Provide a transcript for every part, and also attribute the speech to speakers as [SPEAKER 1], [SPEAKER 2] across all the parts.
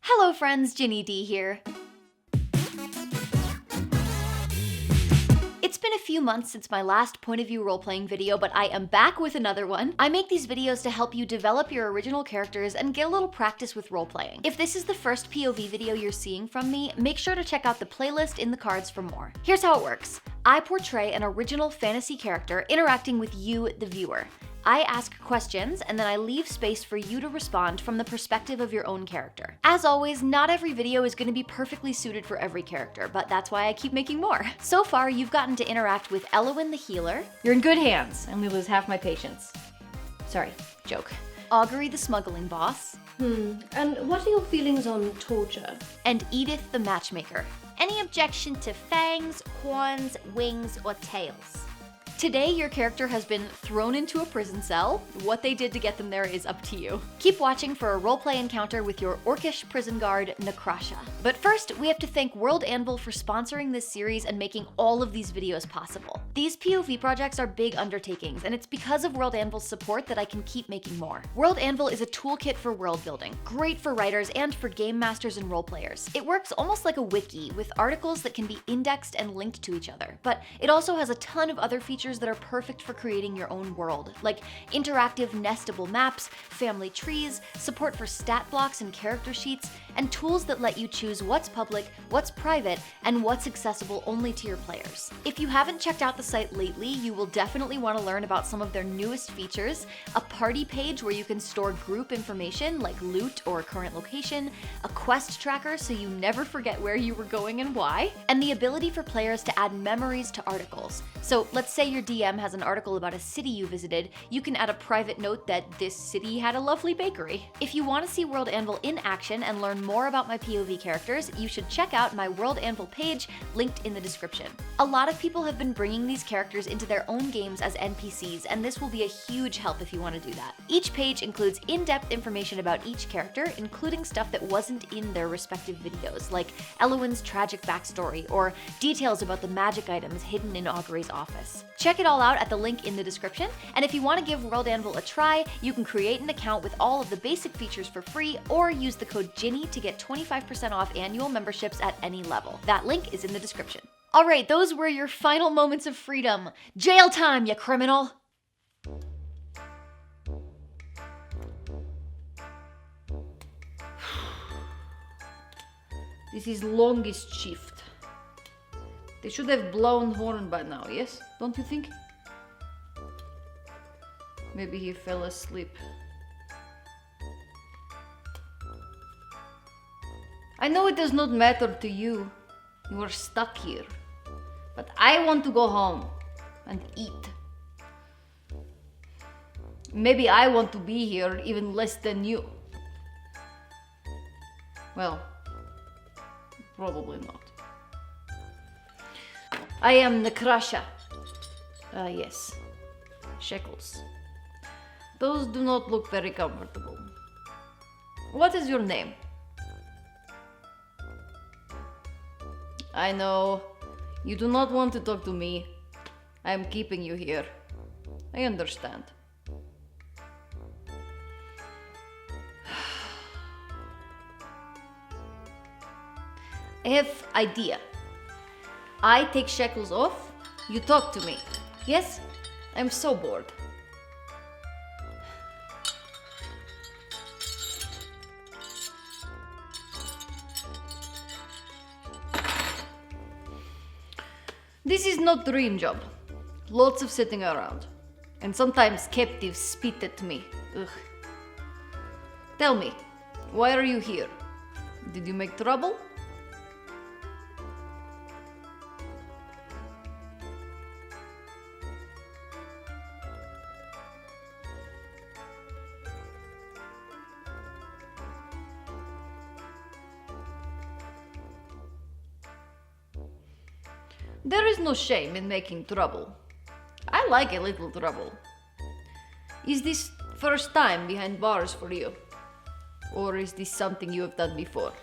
[SPEAKER 1] Hello friends, Ginny D here. It's been a few months since my last point of view role-playing video, but I am back with another one. I make these videos to help you develop your original characters and get a little practice with role-playing. If this is the first POV video you're seeing from me, make sure to check out the playlist in the cards for more. Here's how it works. I portray an original fantasy character interacting with you, the viewer. I ask questions, and then I leave space for you to respond from the perspective of your own character. As always, not every video is going to be perfectly suited for every character, but that's why I keep making more. So far, you've gotten to interact with Elowin the healer. You're in good hands. I only lose half my patience. Sorry, joke. Augury the smuggling boss.
[SPEAKER 2] And what are your feelings on torture?
[SPEAKER 1] And Edith the matchmaker.
[SPEAKER 3] Any objection to fangs, horns, wings, or tails?
[SPEAKER 1] Today, your character has been thrown into a prison cell. What they did to get them there is up to you. Keep watching for a roleplay encounter with your orcish prison guard, Nakrasha. But first, we have to thank World Anvil for sponsoring this series and making all of these videos possible. These POV projects are big undertakings, and it's because of World Anvil's support that I can keep making more. World Anvil is a toolkit for world building, great for writers and for game masters and roleplayers. It works almost like a wiki, with articles that can be indexed and linked to each other. But it also has a ton of other features that are perfect for creating your own world, like interactive nestable maps, family trees, support for stat blocks and character sheets, and tools that let you choose what's public, what's private, and what's accessible only to your players. If you haven't checked out the site lately, you will definitely want to learn about some of their newest features: a party page where you can store group information like loot or current location, a quest tracker so you never forget where you were going and why, and the ability for players to add memories to articles. So let's say your DM has an article about a city you visited, you can add a private note that this city had a lovely bakery. If you want to see World Anvil in action and learn more about my POV characters, you should check out my World Anvil page linked in the description. A lot of people have been bringing these characters into their own games as NPCs, and this will be a huge help if you want to do that. Each page includes in-depth information about each character, including stuff that wasn't in their respective videos, like Elowin's tragic backstory or details about the magic items hidden in Augury's office. Check it all out at the link in the description, and if you want to give World Anvil a try, you can create an account with all of the basic features for free, or use the code Ginny to get 25% off annual memberships at any level. That link is in the description. Alright, those were your final moments of freedom. Jail time, you criminal!
[SPEAKER 4] This is longest shift. They should have blown horn by now, yes? Don't you think? Maybe he fell asleep. I know it does not matter to you. You are stuck here. But I want to go home and eat. Maybe I want to be here even less than you. Well, probably not. I am Nakrasha. Yes. Shekels. Those do not look very comfortable. What is your name? I know. You do not want to talk to me. I am keeping you here. I understand. I have idea. I take shackles off, you talk to me. Yes? I'm so bored. This is not dream job. Lots of sitting around. And sometimes captives spit at me. Ugh. Tell me, why are you here? Did you make trouble? There is no shame in making trouble. I like a little trouble. Is this first time behind bars for you? Or is this something you have done before?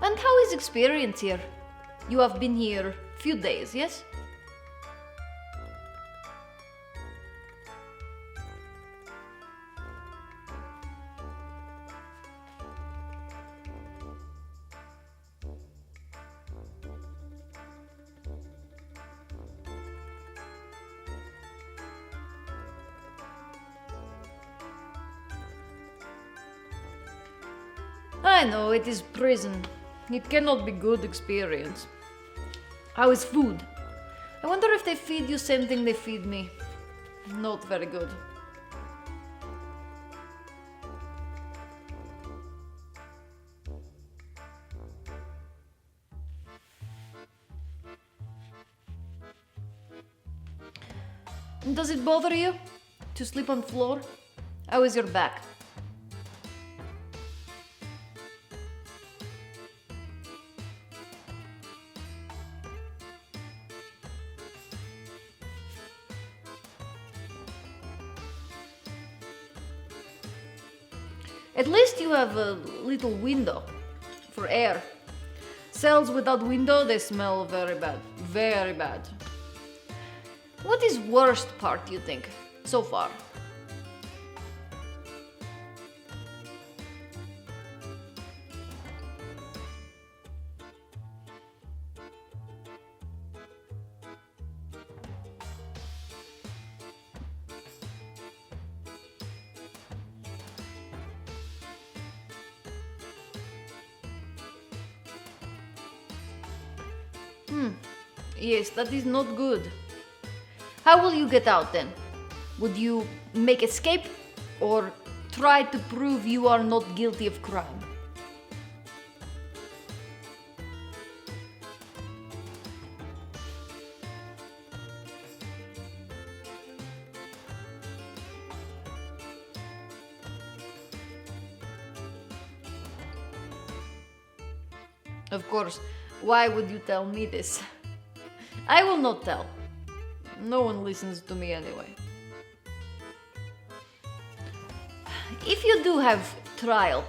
[SPEAKER 4] And how is experience here? You have been here few days, yes? I know, it is prison. It cannot be good experience. How is food? I wonder if they feed you same thing they feed me. Not very good. Does it bother you to sleep on floor? How is your back? At least you have a little window for air. Cells without window, they smell very bad. Very bad. What is worst part, you think, so far? Yes, that is not good. How will you get out then? Would you make escape or try to prove you are not guilty of crime? Of course, why would you tell me this? I will not tell. No one listens to me anyway. If you do have trial,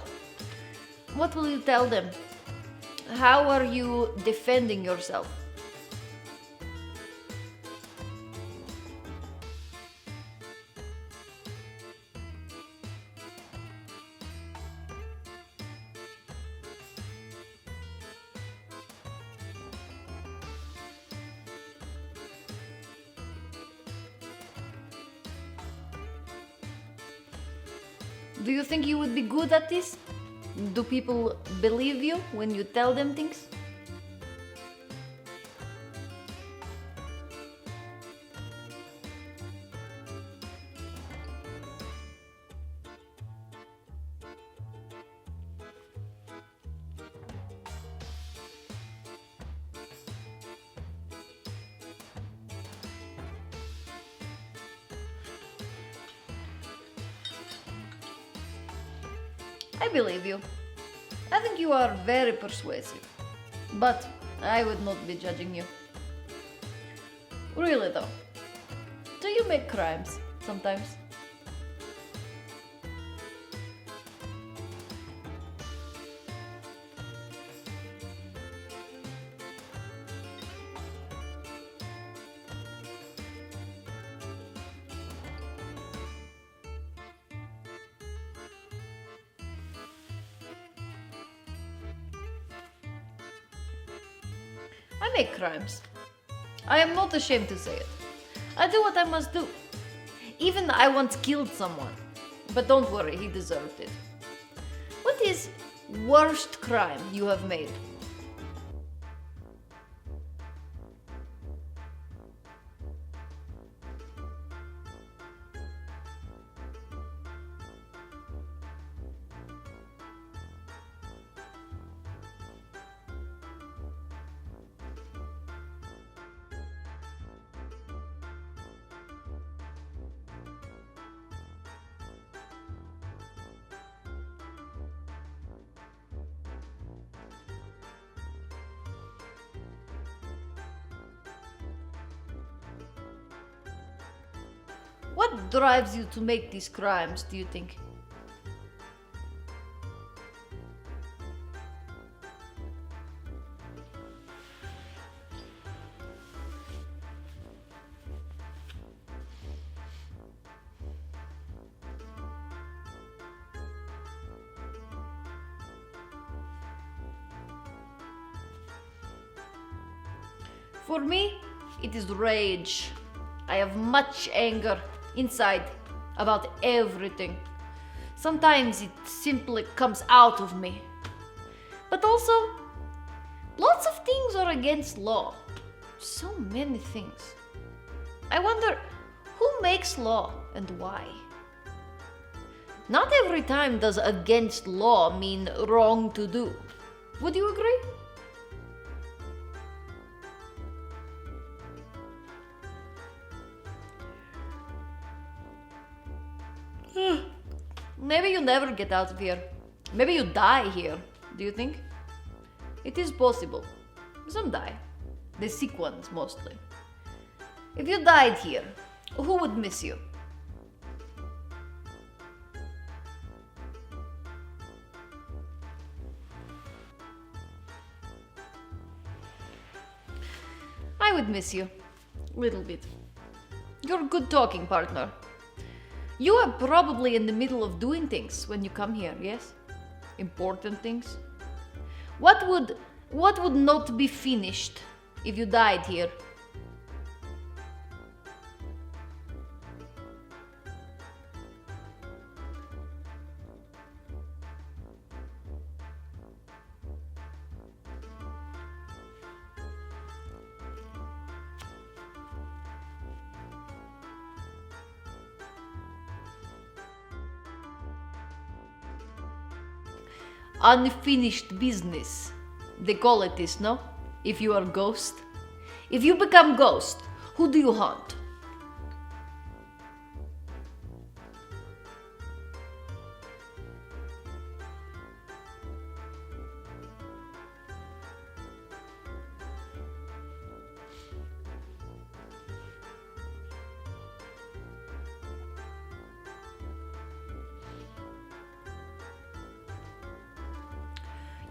[SPEAKER 4] what will you tell them? How are you defending yourself? Do you think you would be good at this? Do people believe you when you tell them things? I believe you. I think you are very persuasive. But I would not be judging you. Really though. Do you make crimes sometimes? I make crimes. I am not ashamed to say it. I do what I must do. Even I once killed someone. But don't worry, he deserved it. What is worst crime you have made? What drives you to make these crimes, do you think? For me, it is rage. I have much anger inside about everything. Sometimes it simply comes out of me. But also, lots of things are against law. So many things. I wonder who makes law and why. Not every time does against law mean wrong to do. Would you agree? Maybe you never get out of here. Maybe you die here. Do you think? It is possible. Some die. The sick ones, mostly. If you died here, who would miss you? I would miss you. Little bit. You're a good talking partner. You are probably in the middle of doing things when you come here, yes? Important things. What would not be finished if you died here? Unfinished business. They call it this, no? If you are ghost. If you become ghost, who do you haunt?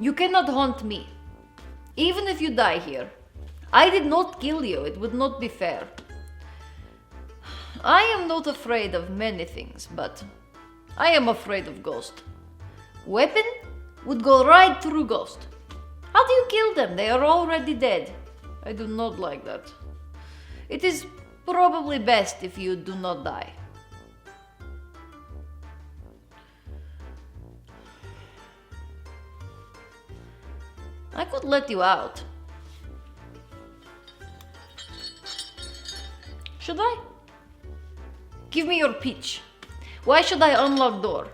[SPEAKER 4] You cannot haunt me, even if you die here. I did not kill you, it would not be fair. I am not afraid of many things, but I am afraid of Ghost. Weapon would go right through Ghost. How do you kill them? They are already dead. I do not like that. It is probably best if you do not die. I could let you out. Should I? Give me your pitch. Why should I unlock door?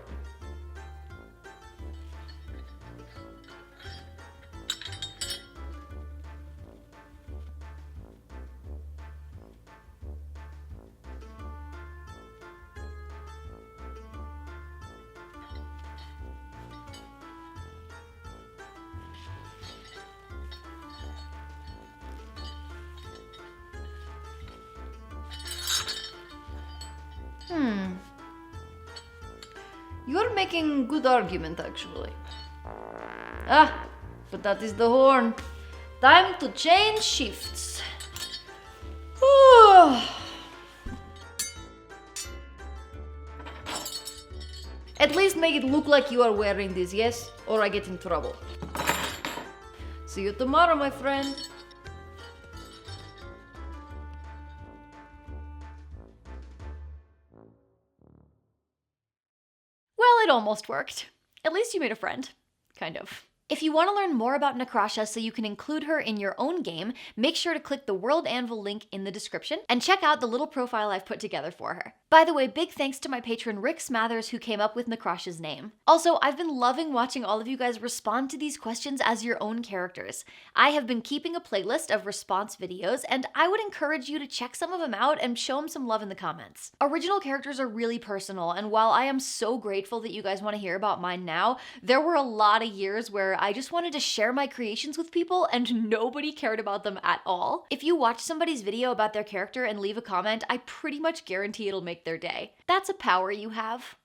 [SPEAKER 4] You're making good argument, actually. Ah, but that is the horn. Time to change shifts. At least make it look like you are wearing this, yes? Or I get in trouble. See you tomorrow, my friend.
[SPEAKER 1] Well, it almost worked. At least you made a friend. Kind of. If you want to learn more about Necrasha so you can include her in your own game, make sure to click the World Anvil link in the description and check out the little profile I've put together for her. By the way, big thanks to my patron Rick Smathers who came up with Necrasha's name. Also, I've been loving watching all of you guys respond to these questions as your own characters. I have been keeping a playlist of response videos, and I would encourage you to check some of them out and show them some love in the comments. Original characters are really personal, and while I am so grateful that you guys want to hear about mine now, there were a lot of years where I just wanted to share my creations with people and nobody cared about them at all. If you watch somebody's video about their character and leave a comment, I pretty much guarantee it'll make their day. That's a power you have.